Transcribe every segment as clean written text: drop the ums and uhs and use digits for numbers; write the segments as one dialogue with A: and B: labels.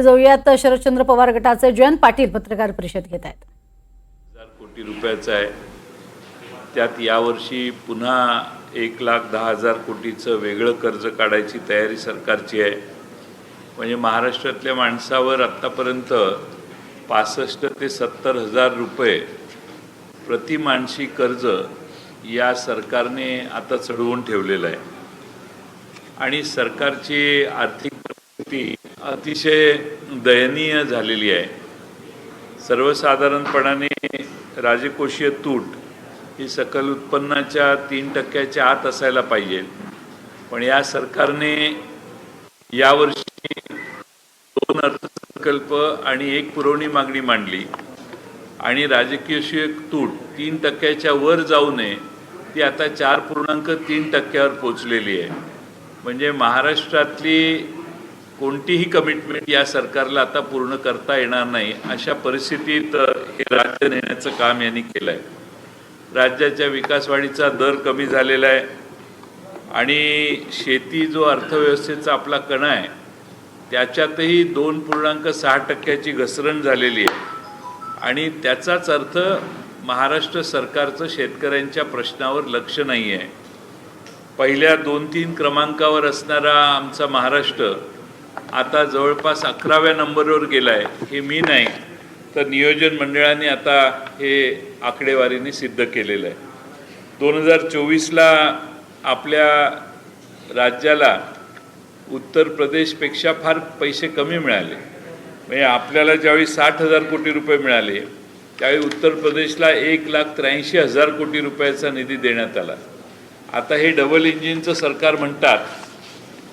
A: जाऊयात शरदचंद्र पवार गटाचे जयंत पाटील पत्रकार परिषद घेत आहेत।
B: 1000 कोटी रुपयाचा आहे, त्यात यावर्षी पुन्हा 1,10,000 कोटीचं वेगळं कर्ज काढायची तयारी सरकारची आहे। म्हणजे महाराष्ट्रातल्या माणसावर आत्तापर्यंत 65 ते 70 हजार रुपये प्रति माणशी कर्ज या सरकारने आता चढवून ठेवलेलं आहे आणि सरकारची आर्थिक परिस्थिती अतिशय दयनीय झालेली आहे। सर्वसाधारणपणाने राजकोषीय तूट ही सकल उत्पन्नाच्या 3% आत असायला पाहिजे, पण या सरकारने यावर्षी 2 अर्थसंकल्प आणि 1 पुरवणी मागणी मांडली आणि राजकोषीय तूट 3% वर जाऊ नये ती आता 4.3% पोहोचलेली आहे। म्हणजे महाराष्ट्रातली कोणतीही कमिटमेंट या सरकारला आता पूर्ण करता येणार नाही अशा परिस्थितीत हे राज्य नेण्याचं काम यांनी केलं आहे। राज्याच्या विकासवाढीचा दर कमी झालेला आहे आणि शेती जो अर्थव्यवस्थेचा आपला कणा आहे त्याच्यातही 2.6% घसरण झालेली आहे आणि त्याचाच अर्थ महाराष्ट्र सरकारचं शेतकऱ्यांच्या प्रश्नावर लक्ष नाही आहे। पहिल्या 2-3 क्रमांकावर असणारा आमचा महाराष्ट्र आता जवळपास 11व्या नंबरवर गेला आहे। हे मी नाही तर नियोजन मंडळाने आता हे आकडेवारीने सिद्ध केलेलं आहे। 2024ला आपल्या राज्याला उत्तर प्रदेशपेक्षा फार पैसे कमी मिळाले। म्हणजे आपल्याला ज्यावेळी 60,000 कोटी रुपये मिळाले त्यावेळी उत्तर प्रदेशला 1,83,000 कोटी रुपयाचा निधी देण्यात आला। आता हे डबल इंजिनचं सरकार म्हणतात,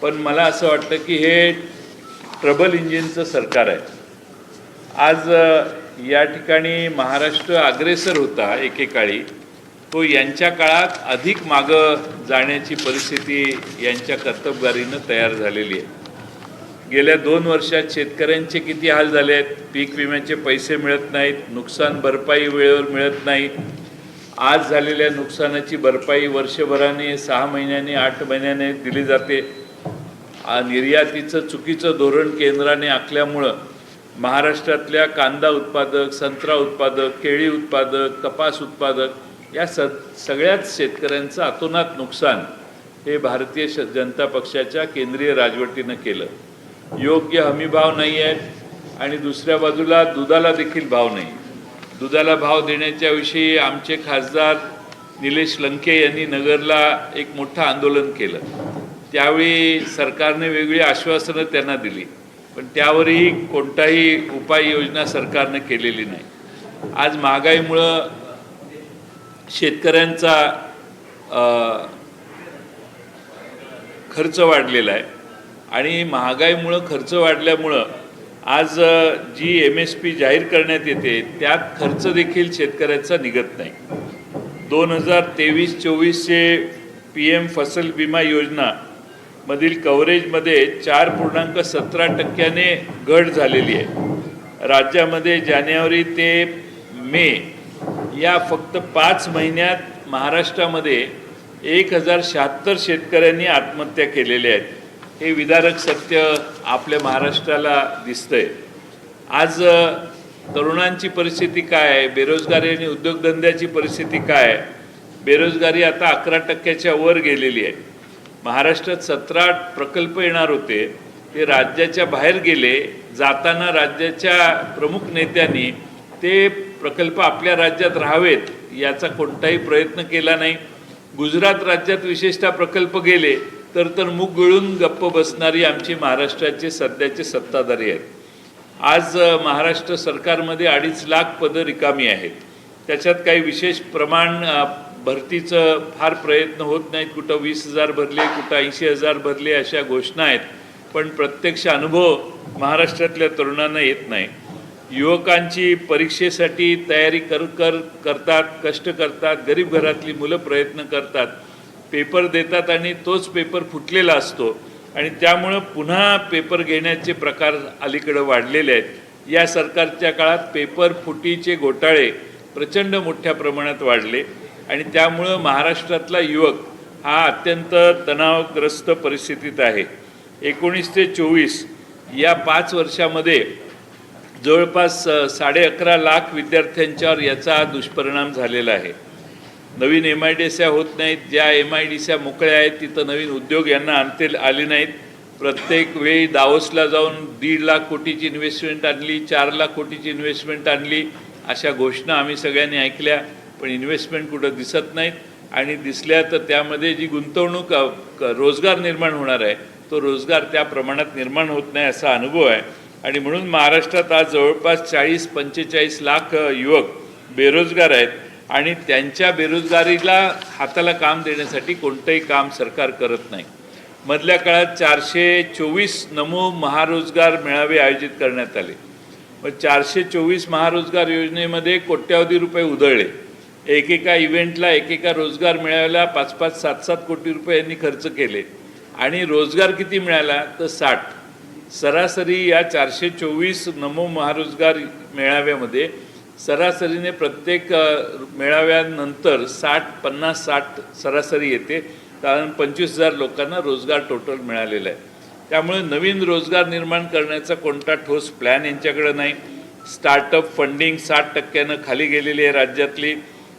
B: पण मला असं वाटतं की हे ट्रबल इंजिनचं सरकार आहे। आज या ठिकाणी महाराष्ट्र अग्रेसर होता एकेकाळी, तो यांच्या काळात अधिक मागं जाण्याची परिस्थिती यांच्या कर्तबगारीनं तयार झालेली आहे। गेल्या 2 वर्षात शेतकऱ्यांचे किती हाल झाले आहेत। पीक विम्याचे पैसे मिळत नाहीत, नुकसान भरपाई वेळेवर मिळत नाही। आज झालेल्या नुकसानाची भरपाई वर्षभराने, 6 महिन्यांनी, 8 महिन्याने दिली जाते। निर्यातीचं चुकीचं धोरण केंद्राने आखल्यामुळं महाराष्ट्रातल्या कांदा उत्पादक, संत्रा उत्पादक, केळी उत्पादक, कपास उत्पादक या सगळ्याच शेतकऱ्यांचं अतोनात नुकसान हे भारतीय जनता पक्षाच्या केंद्रीय राजवटीनं केलं। योग्य हमीभाव नाही आहेत आणि दुसऱ्या बाजूला दुधाला देखील भाव नाही। दुधाला भाव देण्याच्या विषयी आमचे खासदार निलेश लंके यांनी नगरला एक मोठं आंदोलन केलं। त्यावेळी सरकारने वेगळी आश्वासनं त्यांना दिली, पण त्यावरही कोणताही उपाययोजना सरकारने केलेली नाही। आज महागाईमुळं शेतकऱ्यांचा खर्च वाढलेला आहे आणि महागाईमुळं खर्च वाढल्यामुळं आज जी MSP जाहीर करण्यात येते त्यात खर्च देखील शेतकऱ्याचा निघत नाही। 2023-24चे PM फसल विमा योजना मधील कव्हरेजमध्ये 4.17%ने घट झालेली आहे। राज्यामध्ये जानेवारी ते मे या फक्त 5 महिन्यात महाराष्ट्रामध्ये 1076 शेतकऱ्यांनी आत्महत्या केलेल्या आहेत। हे विदारक सत्य आपल्या महाराष्ट्राला दिसतंय। आज तरुणांची परिस्थिती काय आहे, बेरोजगारी आणि उद्योगधंद्याची परिस्थिती काय आहे। बेरोजगारी आता 11%च्या वर गेलेली आहे। महाराष्ट्रात 17 प्रकल्प येणार होते, ते राज्याच्या बाहेर गेले। जाताना राज्याच्या प्रमुख नेत्यांनी ते प्रकल्प आपल्या राज्यात राहावेत याचा कोणताही प्रयत्न केला नाही। गुजरात राज्यात विशेषतः प्रकल्प गेले तर मुख गिळून गप्प बसणारी आमची महाराष्ट्राचे सध्याचे सत्ताधारी आहेत। आज महाराष्ट्र सरकारमध्ये 2.5 लाख पदं रिकामी आहेत। त्याच्यात काही विशेष प्रमाण भरतीचं फार प्रयत्न होत नाहीत। कुठं 20,000 भरले, कुठं 80,000 भरले अशा घोषणा आहेत, पण प्रत्यक्ष अनुभव महाराष्ट्रातल्या तरुणांना येत नाही। युवकांची परीक्षेसाठी तयारी करतात, कष्ट करतात, गरीब घरातली मुलं प्रयत्न करतात, पेपर देतात आणि तोच पेपर फुटलेला असतो आणि त्यामुळं पुन्हा पेपर घेण्याचे प्रकार अलीकडे वाढलेले आहेत। या सरकारच्या काळात पेपर फुटीचे घोटाळे प्रचंड मोठ्या प्रमाणात वाढले आणि त्यामुळं महाराष्ट्रातला युवक हा अत्यंत तणावग्रस्त परिस्थितीत आहे। 19 ते 24 या 5 वर्षामध्ये जवळपास 11.5 लाख विद्यार्थ्यांच्यावर याचा दुष्परिणाम झालेला आहे. नवीन MIDC होत नाहीत, ज्या MIDC मोकळ्या आहेत तिथं नवीन उद्योग यांना आले नाहीत. प्रत्येक वेळी दावोसला जाऊन 1.5 लाख कोटीची इन्व्हेस्टमेंट आणली, 4 लाख कोटीची इन्व्हेस्टमेंट आणली, अशा घोषणा आम्ही सगळ्यांनी ऐकल्या, पण इन्व्हेस्टमेंट कुठं दिसत नाहीत. आणि दिसल्या तर त्यामध्ये जी गुंतवणूक रोजगार निर्माण होणार आहे तो रोजगार त्या प्रमाणात निर्माण होत नाही असा अनुभव आहे. आणि म्हणून महाराष्ट्रात आज जवळपास 40-45 लाख युवक बेरोजगार आहेत आणि त्यांच्या बेरोजगारीला हाताला काम देण्यासाठी कोणतंही काम सरकार करत नाही. मधल्या काळात 424 नमो महारोजगार मेळावे आयोजित करण्यात आले. मग 424 महारोजगार योजनेमध्ये कोट्यावधी रुपये उधळले. एकेका इव्हेंटला एकेका रोजगार मेळाव्याला 5-5, 7-7 कोटी रुपये यांनी खर्च केले आणि रोजगार किती मिळाला तर 60. सरासरी या 424 नमो महारोजगार मेळाव्यामध्ये सरासरीने प्रत्येक मेळाव्यानंतर 50-60 सरासरी येते, कारण 25,000 लोकांना रोजगार टोटल मिळालेला आहे. त्यामुळे नवीन रोजगार निर्माण करण्याचा कोणता ठोस प्लॅन यांच्याकडे नाही. स्टार्टअप फंडिंग 60% खाली गेलेली आहे राज्यातली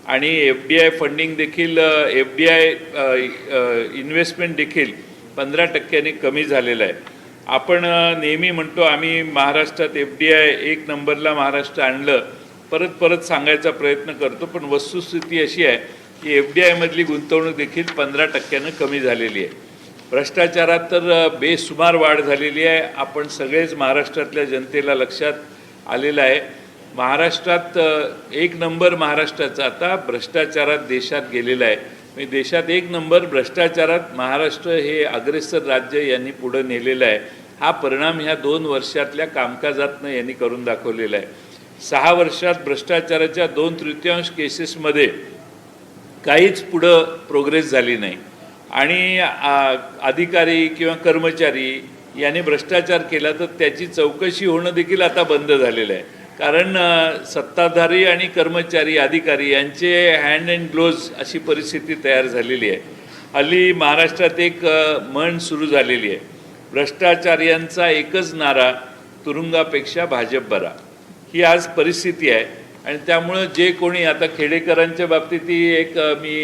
B: आणि FDI फंडिंग देखील FDI इन्व्हेस्टमेंट देखील 15% कमी झालेलं आहे. आपण नेहमी म्हणतो आम्ही महाराष्ट्रात FDI 1 नंबरला महाराष्ट्र आणलं, परत सांगायचा प्रयत्न करतो, पण वस्तुस्थिती अशी आहे की FDI मधली गुंतवणूक देखील 15% कमी झालेली आहे. भ्रष्टाचारात तर बेसुमार वाढ झालेली आहे. आपण सगळेच महाराष्ट्रातल्या जनतेला लक्षात आलेलं आहे. महाराष्ट्रात 1 नंबर महाराष्ट्राचा आता भ्रष्टाचारात देशात गेलेला आहे. म्हणजे देशात 1 नंबर भ्रष्टाचारात महाराष्ट्र हे अग्रेसर राज्य यांनी पुढे नेलेलं आहे. हा परिणाम ह्या 2 वर्षातल्या कामकाजातनं यांनी करून दाखवलेला आहे. 6 वर्षात भ्रष्टाचाराच्या 2/3 केसेसमध्ये काहीच पुढं प्रोग्रेस झाली नाही आणि अधिकारी किंवा कर्मचारी याने भ्रष्टाचार केला तर त्याची चौकशी होणं देखील आता बंद झालेलं आहे. कारण सत्ताधारी आणि कर्मचारी अधिकारी यांचे हँड अँड ग्लोव्ज अशी परिस्थिती तयार झालेली आहे. हल्ली महाराष्ट्रात एक म्हण सुरू झालेली आहे, भ्रष्टाचार्यांचा एकच नारा, तुरुंगापेक्षा भाजप बरा. ही आज परिस्थिती आहे. आणि त्यामुळं जे कोणी आता खेडेकरांच्या बाबतीतही एक मी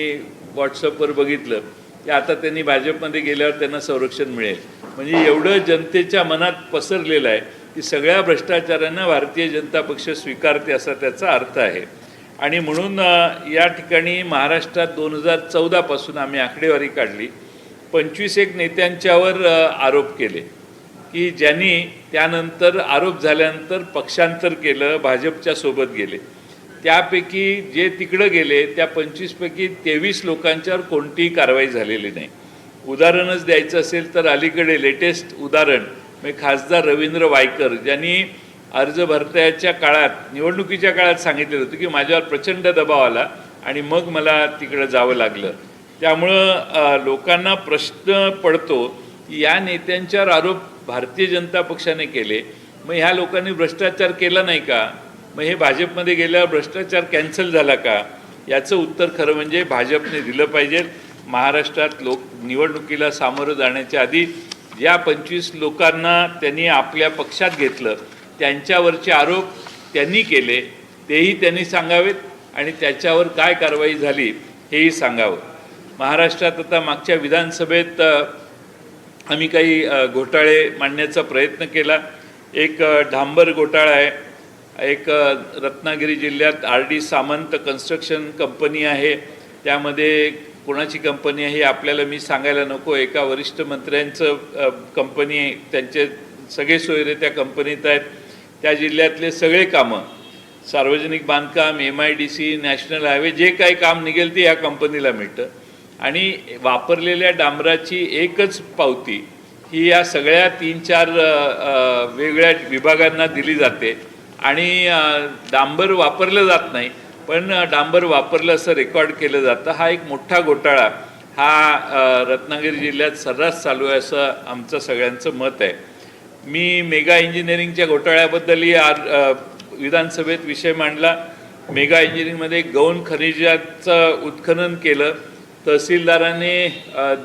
B: व्हॉट्सअपवर बघितलं की आता त्यांनी भाजपमध्ये गेल्यावर त्यांना संरक्षण मिळेल. म्हणजे एवढं जनतेच्या मनात पसरलेलं आहे की सगळ्या भ्रष्टाचारांना भारतीय जनता पक्ष स्वीकारते असा त्याचा अर्थ आहे. आणि म्हणून या ठिकाणी महाराष्ट्रात 2014 पासून आम्ही आकडेवारी काढली, 25 नेत्यांच्यावर आरोप केले की ज्यांनी त्यानंतर आरोप झाल्यानंतर पक्षांतर केलं, भाजपच्या सोबत गेले. त्यापैकी जे तिकडं गेले त्या 25 पैकी 23 लोकांच्यावर कोणतीही कारवाई झालेली नाही. उदाहरणच द्यायचं असेल तर अलीकडे लेटेस्ट उदाहरण म्हणजे खासदार रवींद्र वायकर, ज्यांनी अर्ज भरत्याच्या काळात, निवडणुकीच्या काळात सांगितलेलं होतं की माझ्यावर प्रचंड दबाव आला आणि मग मला तिकडं जावं लागलं. त्यामुळं लोकांना प्रश्न पडतो की या नेत्यांच्यावर आरोप भारतीय जनता पक्षाने केले, मग ह्या लोकांनी भ्रष्टाचार केला नाही का? मग हे भाजपमध्ये गेल्यावर भ्रष्टाचार कॅन्सल झाला का? याचं उत्तर खरं म्हणजे भाजपने दिलं पाहिजे. महाराष्ट्रात निवडणुकीला सामोरं जाण्याच्या आधी ज्या 25 लोकांना त्यांनी आपल्या पक्षात घेतलं त्यांच्यावरचे आरोप त्यांनी केले तेही त्यांनी सांगावेत आणि त्याच्यावर काय कारवाई झाली हेही सांगावं. महाराष्ट्रात आता मागच्या विधानसभेत आम्ही काही घोटाळे मांडण्याचा प्रयत्न केला. एक डांबर घोटाळा आहे, एक रत्नागिरी जिल्ह्यात RD सामंत कन्स्ट्रक्शन कंपनी आहे, त्यामध्ये कोणाची कंपनी आहे हे आपल्याला मी सांगायला नको, एका वरिष्ठ मंत्र्यांचं कंपनी आहे, त्यांचे सगळे सोयरे त्या कंपनीत आहेत. त्या जिल्ह्यातले सगळे कामं, सार्वजनिक बांधकाम, MIDC, नॅशनल हायवे, जे काही काम निघेल ते या कंपनीला मिळतं. आणि वापरलेल्या डांबराची एकच पावती ही या सगळ्या 3-4 वेगळ्या विभागांना दिली जाते आणि डांबर वापरलं जात नाही, पण डांबर वापरलं असं रेकॉर्ड केलं जातं. हा एक मोठा घोटाळा हा रत्नागिरी जिल्ह्यात सर्रास चालू आहे असं आमचं सगळ्यांचं मत आहे. मी मेगा इंजिनिअरिंगच्या घोटाळ्याबद्दलही विधानसभेत विषय मांडला. मेगा इंजिनिअरिंगमध्ये गौण खनिजाचं उत्खनन केलं, तहसीलदाराने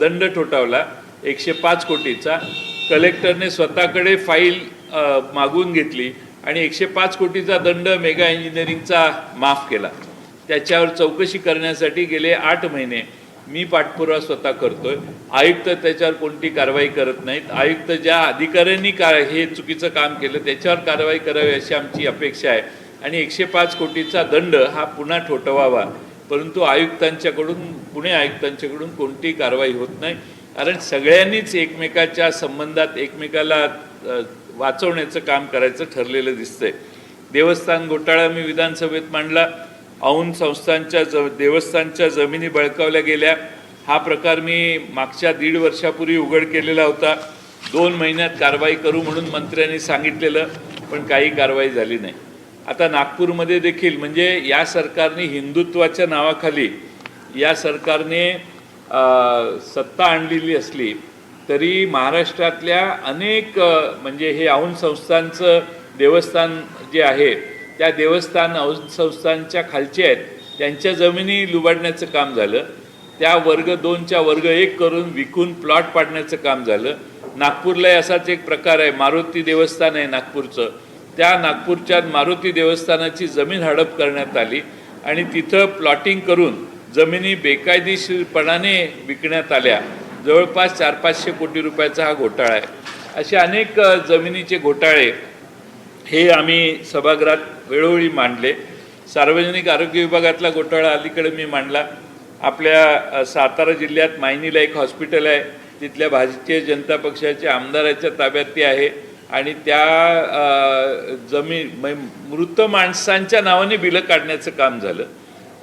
B: दंड ठोठावला 105 कोटीचा. कलेक्टरने स्वतःकडे फाईल मागवून घेतली आणि 105 कोटीचा दंड मेगा इंजिनिअरिंगचा माफ केला. त्याच्यावर चौकशी करण्यासाठी गेले 8 महिने मी पाठपुरावा स्वतः करतोय. आयुक्त त्याच्यावर कोणती कारवाई करत नाहीत. आयुक्त ज्या अधिकाऱ्यांनी हे चुकीचं काम केलं त्याच्यावर कारवाई करावी अशी आमची अपेक्षा आहे आणि 105 कोटीचा दंड हा पुन्हा ठोठवावा. परंतु आयुक्तांच्याकडून पुणे आयुक्तांच्याकडून कोणतीही कारवाई होत नाही. कारण सगळ्यांनीच एकमेकाच्या संबंधात एकमेकाला वाचवण्याचं काम करायचं ठरलेलं दिसतंय. देवस्थान घोटाळा मी विधानसभेत मांडला. औंध संस्थांच्या देवस्थानच्या जमिनी बळकावल्या गेल्या. हा प्रकार मी मागच्या 1.5 वर्षापूर्वी उघड केलेला होता. 2 महिन्यात कारवाई करू म्हणून मंत्र्यांनी सांगितलेलं, पण काही कारवाई झाली नाही. आता नागपूरमध्ये देखील म्हणजे या सरकारने हिंदुत्वाच्या नावाखाली या सरकारने सत्ता आणलेली असली तरी महाराष्ट्रातल्या अनेक म्हणजे हे औंध संस्थांचं देवस्थान जे आहे त्या देवस्थान औंध संस्थांच्या खालचे आहेत त्यांच्या जमिनी लुबाडण्याचं काम झालं. त्या वर्ग 2च्या वर्ग 1 करून विकून प्लॉट पाडण्याचं काम झालं. नागपूरलाही असाच एक प्रकार आहे. मारुती देवस्थान आहे नागपूरचं. त्या नागपूरच्या मारुती देवस्थानाची जमीन हडप करण्यात आली आणि तिथं प्लॉटिंग करून जमिनी बेकायदेशीरपणाने विकण्यात आल्या. जवळपास 400-500 कोटी रुपयाचा हा घोटाळा आहे. असे अनेक जमिनीचे घोटाळे हे आम्ही सभागृहात वेळोवेळी मांडले. सार्वजनिक आरोग्य विभागातला घोटाळा अलीकडे मी मांडला. आपल्या सातारा जिल्ह्यात मायनीला एक हॉस्पिटल आहे. तिथल्या भारतीय जनता पक्षाच्या आमदाराच्या ताब्यात ती आहे आणि त्या मृत माणसांच्या नावाने बिलं काढण्याचं काम झालं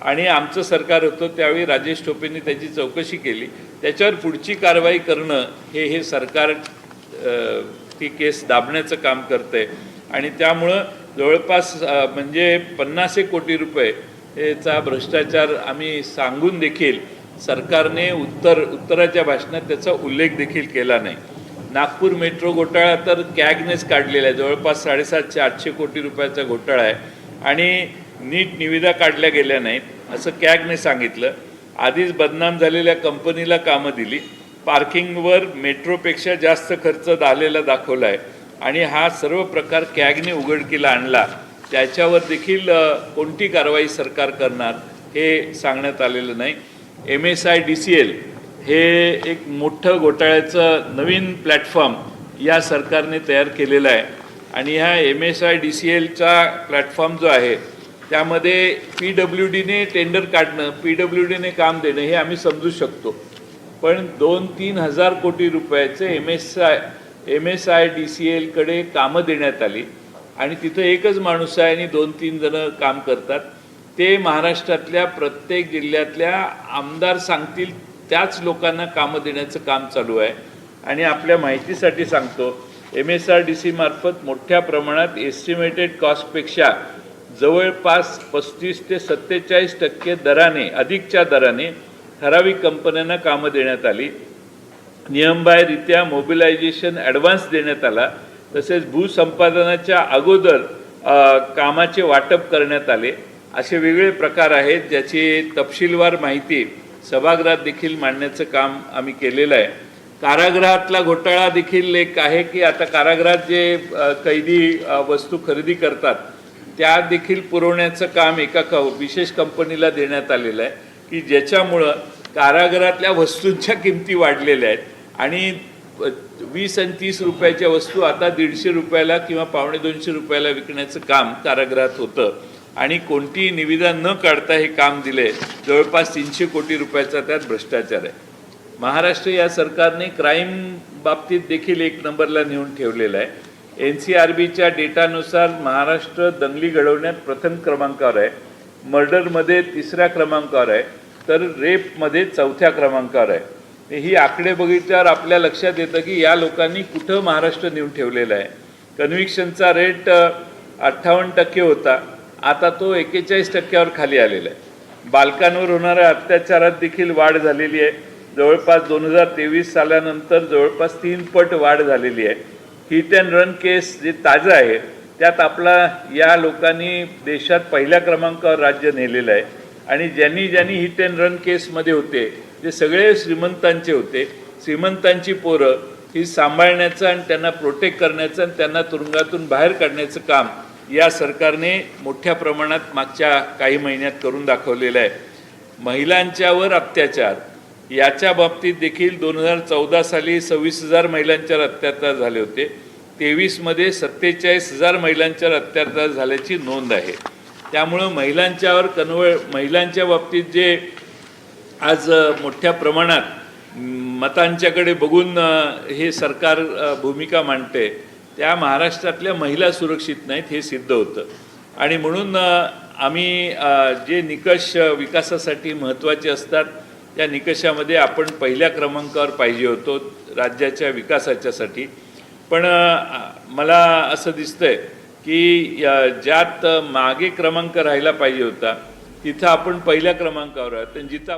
B: आणि आमचं सरकार होतं त्यावेळी राजेश टोपेंनी त्याची चौकशी केली. त्याच्यावर पुढची कारवाई करणं हे सरकार ती केस दाबण्याचं काम करतंय आणि त्यामुळं जवळपास म्हणजे 50 कोटी रुपये याचा भ्रष्टाचार आम्ही सांगून देखील सरकारने उत्तराच्या भाषणात त्याचा उल्लेख देखील केला नाही. नागपूर मेट्रो घोटाळा तर कॅगनेच काढलेला आहे. जवळपास 750-800 कोटी रुपयाचा घोटाळा आहे आणि नीट निविदा काढल्या गेल्या नाहीत असं कॅगने सांगितलं. आधीच बदनाम झालेल्या कंपनीला कामं दिली. पार्किंगवर मेट्रोपेक्षा जास्त खर्च झालेला दाखवला आहे आणि हा सर्व प्रकार कॅगने उघडकीला आणला. त्याच्यावर देखील कोणती कारवाई सरकार करणार हे सांगण्यात आलेलं नाही. MSIDCL हे एक मोठं घोटाळ्याचं नवीन प्लॅटफॉर्म या सरकारने तयार केलेलं आहे आणि ह्या MSIDCLचा प्लॅटफॉर्म जो आहे त्यामध्ये PWDने टेंडर काढणं, PWDने काम देणं हे आम्ही समजू शकतो. पण 2-3 हजार कोटी रुपयाचे MSIDCLकडे कामं देण्यात आली आणि तिथं एकच माणूस आहे आणि 2-3 जण काम करतात. ते महाराष्ट्रातल्या प्रत्येक जिल्ह्यातल्या आमदार सांगतील त्याच लोकांना कामं देण्याचं काम चालू आहे. आणि आपल्या माहितीसाठी सांगतो MSRDC मार्फत मोठ्या प्रमाणात एस्टिमेटेड कॉस्टपेक्षा जवळपास 35 ते 47% दराने अधिकच्या दराने ठराविक कंपन्यांना कामं देण्यात आली. नियमबाह्यरित्या मोबिलायझेशन ॲडव्हान्स देण्यात आला. तसेच भूसंपादनाच्या अगोदर कामाचे वाटप करण्यात आले. असे वेगळे प्रकार आहेत ज्याची तपशीलवार माहिती सभागृहात देखील मांडण्याचं काम आम्ही केलेलं आहे. कारागृहातला घोटाळा देखील एक आहे की आता कारागृहात जे कैदी वस्तू खरेदी करतात त्या देखील पुरवण्याचं काम एका विशेष कंपनीला देण्यात आलेलं आहे की ज्याच्यामुळं कारागृहातल्या वस्तूंच्या किमती वाढलेल्या आहेत आणि 20 आणि 30 रुपयाच्या वस्तू आता 150 रुपयाला किंवा $250 रुपयाला विकण्याचं काम कारागृहात होतं आणि कोणतीही निविदा न काढता हे काम दिले. जवळपास 300 कोटी रुपयाचा त्यात भ्रष्टाचार आहे. महाराष्ट्र या सरकारने क्राईम बाबतीत देखील 1 नंबरला नेऊन ठेवलेला आहे. NCRBच्या डेटानुसार महाराष्ट्र दंगली घडवण्यात प्रथम क्रमांकावर आहे. मर्डरमध्ये 3ऱ्या क्रमांकावर आहे तर रेपमध्ये 4थ्या क्रमांकावर आहे. ही आकडे बघितल्यावर आपल्या लक्षात येतं की या लोकांनी कुठं महाराष्ट्र नेऊन ठेवलेला आहे. कन्व्हिक्शनचा रेट 58% होता, आता तो 41%वर खाली आलेला आहे. बालकांवर होणाऱ्या अत्याचारात देखील वाढ झालेली आहे. जवळपास 2023 सालानंतर जवळपास 3 पट वाढ झालेली आहे. हिट अँड रन केस जे ताजं आहे त्यात आपला या लोकांनी देशात पहिल्या क्रमांकावर राज्य नेलेलं आहे आणि ज्यांनी हिट अँड रन केसमध्ये होते ते सगळे श्रीमंतांचे होते. श्रीमंतांची पोरं ही सांभाळण्याचं आणि त्यांना प्रोटेक्ट करण्याचं आणि त्यांना तुरुंगातून बाहेर काढण्याचं काम या सरकारने मोठ्या प्रमाणात मागच्या काही महिन्यात करून दाखवलेलं आहे. महिलांच्यावर अत्याचार याच्या बाबतीत देखील 2014 साली 26,000 महिलांच्यावर अत्याचार झाले होते. 23मध्ये 47,000 महिलांच्यावर अत्याचार झाल्याची नोंद आहे. त्यामुळं महिलांच्या बाबतीत जे आज मोठ्या प्रमाणात मतांच्याकडे बघून हे सरकार भूमिका मांडते, त्या महाराष्ट्रातल्या महिला सुरक्षित नाहीत हे सिद्ध होतं. आणि म्हणून आम्ही जे निकष विकासासाठी महत्त्वाचे असतात त्या निकषामध्ये आपण पहिल्या क्रमांकावर पाहिजे होतो राज्याच्या विकासाच्यासाठी. पण मला असं दिसतंय की ज्यात मागे क्रमांक राहायला पाहिजे होता तिथं आपण पहिल्या क्रमांकावर आहोत. जिथं